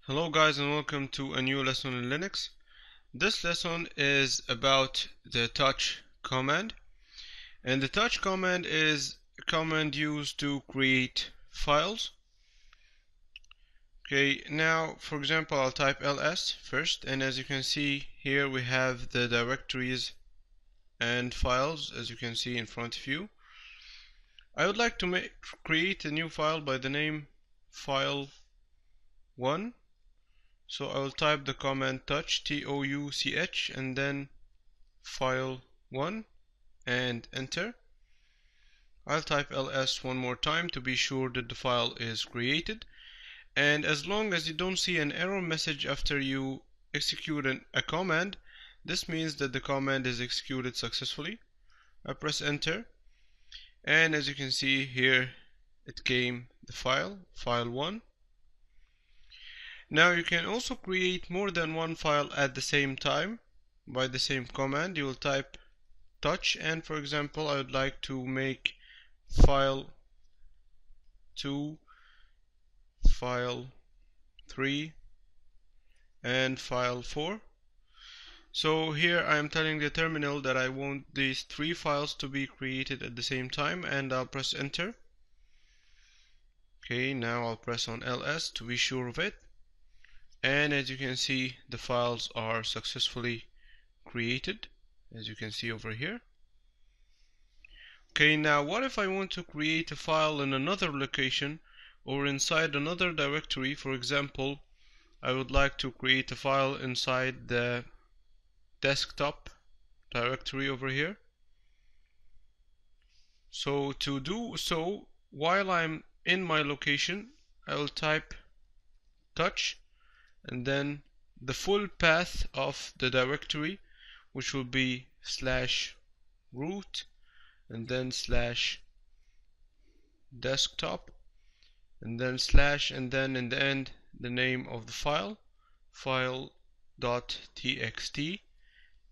Hello guys, and welcome to a new lesson in Linux. This lesson is about the touch command, and the touch command is a command used to create files. Okay, now for example I'll type ls first, and as you can see here we have the directories and files as you can see in front of you. I would like to create a new file by the name file1. So I will type the command touch, T-O-U-C-H, and then file1 and enter. I'll type ls one more time to be sure that the file is created. And as long as you don't see an error message after you execute a command, this means that the command is executed successfully. I press enter, and as you can see here it came the file1. Now you can also create more than one file at the same time by the same command. You will type touch, and for example I would like to make file 2, file 3 and file 4. So here I am telling the terminal that I want these 3 files to be created at the same time, and I'll press enter. Okay, now I'll press on ls to be sure of it. And as you can see, the files are successfully created, as you can see over here. Okay, now what if I want to create a file in another location or inside another directory? For example, I would like to create a file inside the desktop directory over here. So to do so, while I'm in my location, I will type touch and then the full path of the directory, which will be /root and then /desktop and then / and then in the end the name of the file, file.txt,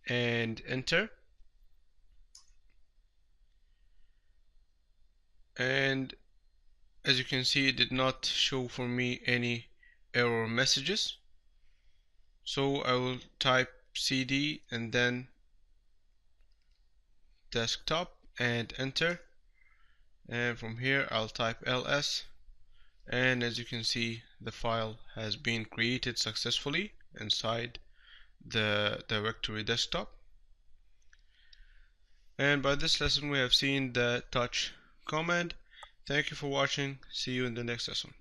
and enter. And as you can see, it did not show for me any error messages. So I will type cd and then desktop and enter, and from here I'll type ls, and as you can see the file has been created successfully inside the directory desktop. And by this lesson we have seen the touch command. Thank you for watching. See you in the next lesson.